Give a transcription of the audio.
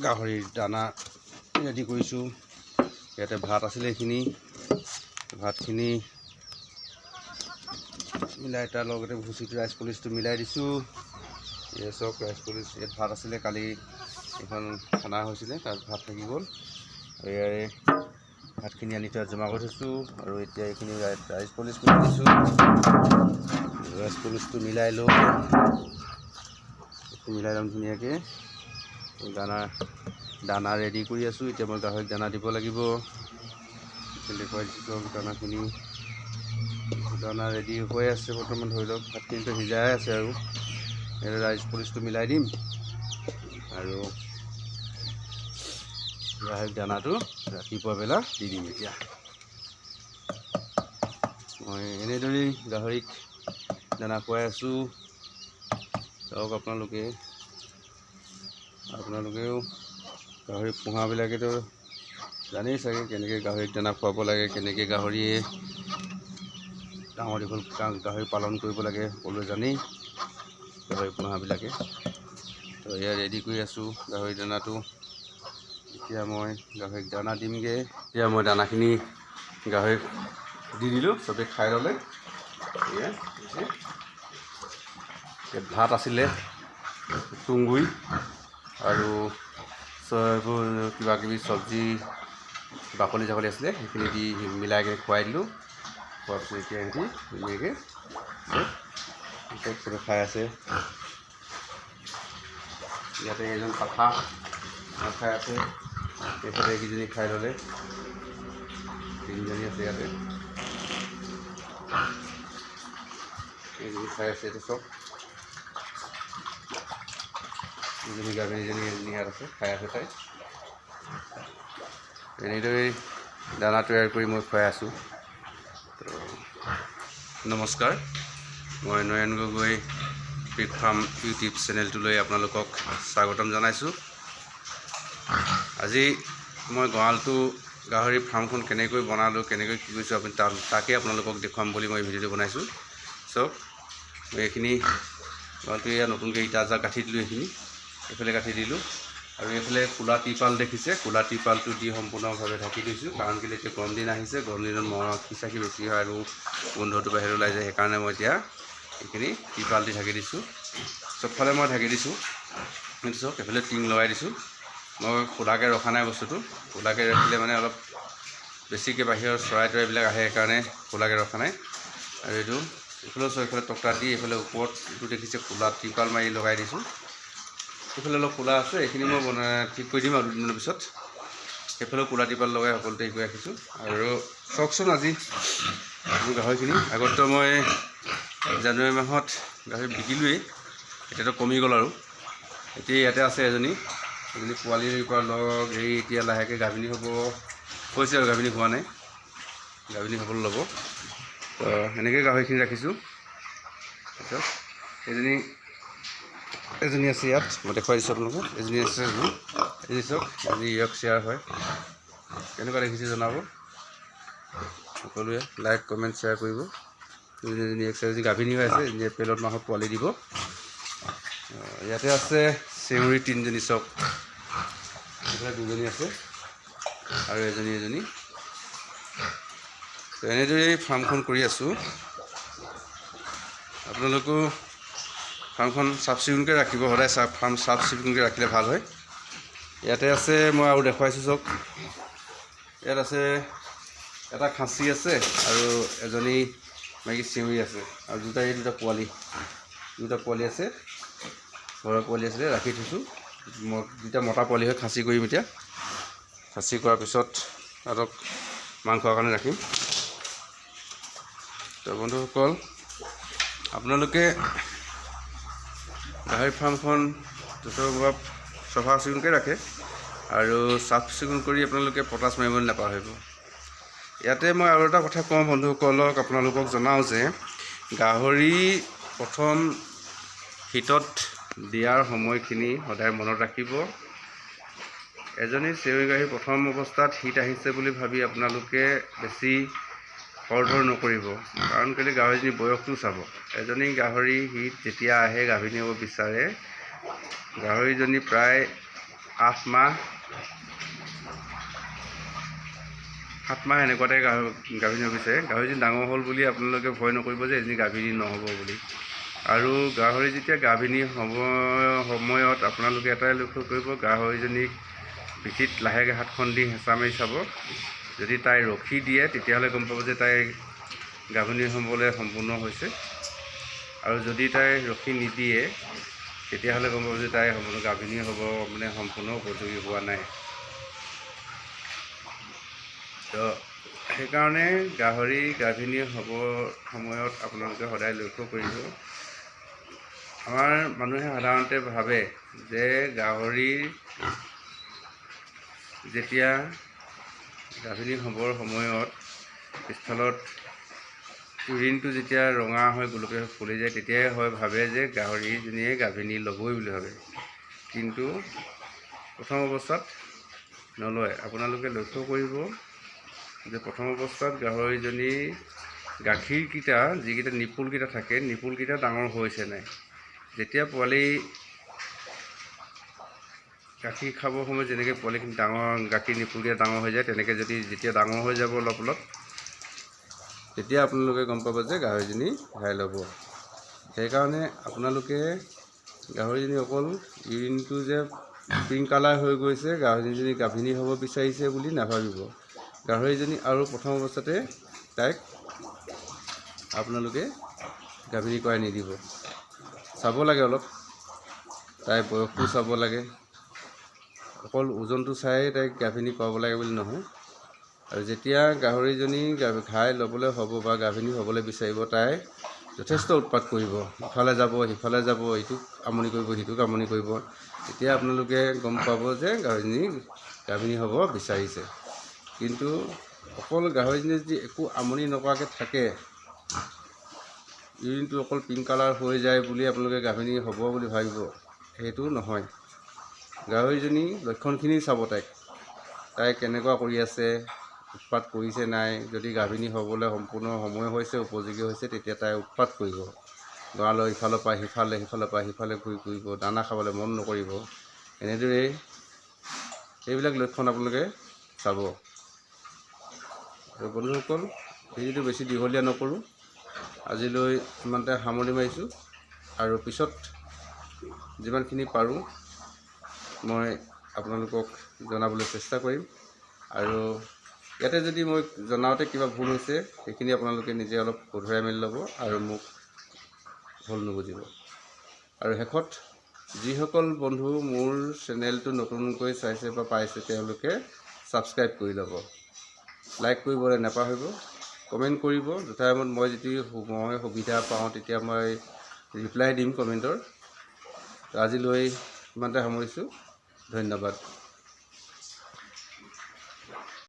গাহৰিৰ দানা ৰেডি কৰিছোঁ। ইয়াতে ভাত আছিলে, এইখিনি ভাতখিনি মিলাই তাৰ লগতে ভুচিটো ৰাইচ পলিচটো মিলাই দিছোঁ। এয়া চাওক ৰাইচ পলিচ, ইয়াত ভাত আছিলে, কালি এখন খানা হৈছিলে, তাত ভাত থাকি গ'ল। আৰু ইয়াৰে ভাতখিনি আনি তাত জমা কৰি থৈছোঁ। আৰু এতিয়া এইখিনি ৰাইচ পলিচ কৰি দিছোঁ। ৰাইচ পলিচটো মিলাই ল'ম ধুনীয়াকৈ। দানা ৰেডি কৰি আছোঁ। এতিয়া মই গাহৰিক দানা দিব লাগিব। দেখুৱাই দিছোঁ দানাখিনি। দানা ৰেডি হৈ আছে বৰ্তমান, ধৰি লওক ভাতখিনিতো সিজাই আছে। আৰু ইয়াতে ৰাইচ পলিচটো মিলাই দিম আৰু গাহৰিক দানাটো ৰাতিপুৱা বেলা দি দিম। এতিয়া মই এনেদৰেই গাহৰিক দানা খুৱাই আছোঁ। চাওক আপোনালোকেও গাহৰি পোহাবিলাকেতো জানেই চাগে কেনেকৈ গাহৰিক দানা খুৱাব লাগে, কেনেকৈ গাহৰিয়ে ডাঙৰ দীঘল গাহৰি পালন কৰিব লাগে, সকলোৱে জানেই গাহৰি পোহাবিলাকে। তো এয়া ৰেডি কৰি আছোঁ গাহৰি দানাটো। এতিয়া মই গাহৰিক দানা দিমগৈ। এতিয়া মই দানাখিনি গাহৰিক দি দিলোঁ, চবেই খাই ল'লে। ভাত আছিলে, তুঁহগুৰি আৰু এইবোৰ কিবাকিবি চব্জি বাকলি চাকলি আছিলে, সেইখিনি দি মিলাই কিনে খুৱাই দিলোঁ। খোৱাৰ পিছত এতিয়া সিহঁতি ধুনীয়াকৈ খাই আছে। ইয়াতে এজন পাঠা খাই আছে, এইফালে এইকেইজনী খাই ল'লে, তিনিজনী আছে ইয়াতে, এইজনী খাই আছে। এইটো চব ইজনী গাভিনীজনী ইয়াত আছে, খাই আছে তাই। এনেদৰেই দানা তৈয়াৰ কৰি মই খুৱাই আছোঁ। তো নমস্কাৰ, মই নয়ন গগৈ পিগ ফাৰ্ম ইউটিউব চেনেলটোলৈ আপোনালোকক স্বাগতম জনাইছোঁ। আজি মই গঁৰালটো গাহৰি ফাৰ্মখন কেনেকৈ বনালোঁ, কেনেকৈ কি কৰিছোঁ, তাকে আপোনালোকক দেখুৱাম বুলি মই ভিডিঅ'টো বনাইছোঁ। চাওক, মই এইখিনি গঁৰালটো এয়া নতুনকৈ ইটা আজাৰ গাঁঠি দিলোঁ, এইখিনি এইফালে গাঁঠি দিলোঁ। আৰু এইফালে ক'লা টিপাল দেখিছে, ক'লা টিপালটো দি সম্পূৰ্ণভাৱে ঢাকি দিছোঁ। কাৰণ কেলৈ এতিয়া গৰম দিন আহিছে, গৰম দিনত মহৰ খিচাখি বেছি হয় আৰু গোন্ধটো বাহিৰত ওলাই যায়। সেইকাৰণে মই এতিয়া এইখিনি টিপাল দি ঢাকি দিছোঁ। চবফালে মই ঢাকি দিছোঁ। কিন্তু চাওক, এইফালে টিং লগাই দিছোঁ। মই খোলাকৈ ৰখা নাই বস্তুটো। খোলাকৈ ৰাখিলে মানে অলপ বেছিকৈ বাহিৰৰ চৰাই তৰাইবিলাক আহে, সেইকাৰণে খোলাকৈ ৰখা নাই। আৰু এইফালেও চাওক, এইফালে টক্টা দি এইফালে ওপৰত এইটো দেখিছে ক'লা টিপাল মাৰি লগাই দিছোঁ। সেইফালে অলপ ক'লা আছে, এইখিনি মই ঠিক কৰি দিম আৰু দুদিনৰ পিছত। সেইফালেও ক'লা টিপাল লগাই সকলোতে হেৰি কৰি ৰাখিছোঁ। আৰু চাওকচোন, আজি মোৰ গাহৰিখিনি আগততো মই জানুৱাৰী মাহত গাহৰি বিকিলোৱেই, এতিয়াতো কমি গ'ল। আৰু এতিয়া ইয়াতে আছে এজনী পোৱালিৰ পৰা লগ হেৰি, এতিয়া লাহেকৈ গাভিনী হ'ব হৈছে আৰু গাভিনী হোৱা নাই, গাভিনী হ'বলৈ ল'ব। তো এনেকৈ গাহৰিখিনি ৰাখিছোঁ। তাৰপিছত এজনী আছে ইয়াত, মই দেখুৱাই দিছোঁ আপোনালোকক। এজনী আছে, এজনী চাওক, এজনী শ্বেয়াৰ হয়। কেনেকুৱা দেখিছে জনাব সকলোৱে, লাইক কমেণ্ট শ্বেয়াৰ কৰিব। এজনী এজনী গাভিনী হৈ আছে, এজনী এপ্ৰিলত মাহত পোৱালি দিব। ইয়াতে আছে চেউৰী তিনিজনী, চাওক এইফালে দুজনী আছে আৰু এজনী। তো এনেদৰেই ফাৰ্মখন কৰি আছোঁ। আপোনালোকেও ফাৰ্মখন চাফ চিকুণকৈ ৰাখিব, সদায় ফাৰ্ম চাফ চিকুণকৈ ৰাখিলে ভাল হয়। ইয়াতে আছে, মই আৰু দেখুৱাইছোঁ চাওক, ইয়াত আছে এটা খাচী আছে আৰু এজনী মাইকী চেউৰী আছে, আৰু দুটা পোৱালি আছে, ঘৰৰ পোৱালি আছিলে, ৰাখি থৈছোঁ। দুটা মতা পোৱালি হৈ খাচী কৰিম এতিয়া। খাচী কৰাৰ পিছত সিহঁতক মাংসৰ কাৰণে ৰাখিম। তো বন্ধুসকল, আপোনালোকে গাহৰি ফাৰ্মখন যথেষ্ট চফা চিকুণকৈ ৰাখে আৰু চাফ চিকুণ কৰি আপোনালোকে পটাচ মাৰিবলৈ নাপাহৰিব। ইয়াতে মই আৰু এটা কথা কওঁ বন্ধুসকলক, আপোনালোকক জনাওঁ যে গাহৰি প্ৰথম শীতত দিয়াৰ সময়খিনি সদায় মনত ৰাখিব। এজনী চেউৰী গাহৰি প্ৰথম অৱস্থাত শীত আহিছে বুলি ভাবি আপোনালোকে বেছি খৰধৰ নকৰিব। কাৰণ কেলৈ, গাহৰিজনী বয়সটো চাব। এজনী গাহৰি শীত যেতিয়া আহে, গাভিনী হ'ব বিচাৰে, গাহৰিজনী প্ৰায় 8 মাহ 7 মাহ এনেকুৱাতে গাভিনী হৈছে। গাহৰিজনী ডাঙৰ হ'ল বুলি আপোনালোকে ভয় নকৰিব যে এজনী গাভিনী নহ'ব বুলি। আৰু গাহৰি যেতিয়া গাভিনী সময়ত আপোনালোকে এটাই লক্ষ্য কৰিব, গাহৰিজনীক পিঠিত লাহেকৈ হাতখন দি হেঁচা মাৰি চাব। যদি তাই ৰখি দিয়ে তেতিয়াহ'লে গম পাব যে তাই গাভিনী হ'বলৈ সম্পূৰ্ণ হৈছে। আৰু যদি তাই ৰখি নিদিয়ে তেতিয়াহ'লে গম পাব যে তাই সম্পূৰ্ণ গাভিনী হ'ব সম্পূৰ্ণ উপযোগী হোৱা নাই। তো সেইকাৰণে গাহৰি গাভিনী হ'ব সময়ত আপোনালোকে সদায় লক্ষ্য কৰিব। আমাৰ মানুহে সাধাৰণতে ভাবে যে গাহৰিৰ যেতিয়া গাভিনী হ'বৰ সময়ত পিছফালত ইউৰিনটো যেতিয়া ৰঙা হৈ গোলপীয়া হৈ ফুলি যায় তেতিয়াই ভাবে যে গাহৰিজনীয়ে গাভিনী ল'বই বুলি ভাবে। কিন্তু প্ৰথম অৱস্থাত নলয়। আপোনালোকে লক্ষ্য কৰিব যে প্ৰথম অৱস্থাত গাহৰিজনী গাখীৰকেইটা যিকেইটা নিপুলকেইটা থাকে, নিপুলকেইটা ডাঙৰ হৈছে নাই। যেতিয়া পোৱালি গাখীৰ খাবৰ সময়ত যেনেকৈ পোৱালিখিনি গাখীৰ নিপুলকেইটা ডাঙৰ হৈ যায়, তেনেকৈ যেতিয়া ডাঙৰ হৈ যাব অলপ তেতিয়া আপোনালোকে গম পাব যে গাহৰিজনী ঘাই ল'ব। সেইকাৰণে আপোনালোকে গাহৰিজনী অকল ইউৰিনটো যে পিংক কালাৰ হৈ গৈছে গাহৰিজনী গাভিনী হ'ব বিচাৰিছে বুলি নাভাবিব। গাহৰিজনী আৰু প্ৰথম অৱস্থাতে তাইক আপোনালোকে গাভিনী কৰাই নিদিব। চাব লাগে অলপ, তাইৰ বয়সটো চাব লাগে। অকল ওজনটো চাই তাইক গাভিনী কৰাব লাগে বুলি নহয়। আৰু যেতিয়া গাহৰিজনী ঘাই ল'বলৈ হ'ব বা গাভিনী হ'বলৈ বিচাৰিব, তাই যথেষ্ট উৎপাত কৰিব, ইফালে যাব সিফালে যাব, ইটোক আমনি কৰিব সিটোক আমনি কৰিব। তেতিয়া আপোনালোকে গম পাব যে গাহৰিজনী গাভিনী হ'ব বিচাৰিছে। কিন্তু অকল গাহৰিজনী যদি একো আমনি নকৰাকৈ থাকে, ইউৰিনটো অকল পিংক কালাৰ হৈ যায় বুলি আপোনালোকে গাভিনী হ'ব বুলি ভাবিব, সেইটো নহয়। গাহৰিজনী লক্ষণখিনি চাব, তাই কেনেকুৱা কৰি আছে, উৎপাত কৰিছে নাই। যদি গাভিনী হ'বলৈ সম্পূৰ্ণ সময় হৈছে, উপযোগী হৈছে, তেতিয়া তাই উৎপাত কৰিব। গঁৰালৰ ইফালৰ পৰা সিফালে, সিফালৰ পৰা সিফালে ঘূৰি ফুৰিব, দানা খাবলৈ মন নকৰিব। এনেদৰেই এইবিলাক লক্ষণ আপোনালোকে চাব। আৰু বন্ধুসকল, ভিডিঅ'টো বেছি দীঘলীয়া নকৰোঁ, আজিলৈ ইমানতে সামৰণি মাৰিছোঁ। আৰু পিছত যিমানখিনি পাৰোঁ মই আপোনালোকক জনাবলৈ চেষ্টা কৰিম। আৰু ইয়াতে যদি মই জনাওঁতে কিবা ভুল হৈছে সেইখিনি আপোনালোকে নিজে অলপ শুধৰাই মেলি ল'ব আৰু মোক ভুল নুবুজিব। আৰু শেষত যিসকল বন্ধু মোৰ চেনেলটো নতুনকৈ চাইছে বা পাইছে তেওঁলোকে ছাবস্ক্ৰাইব কৰি ল'ব, লাইক কৰিবলৈ নাপাহৰিব, কমেণ্ট কৰিব। যথাসময়ত মই যেতিয়া সুবিধা পাওঁ তেতিয়া মই ৰিপ্লাই দিম কমেণ্টৰ। আজিলৈ ইমানতে সামৰিছোঁ। ধন্যবাদ।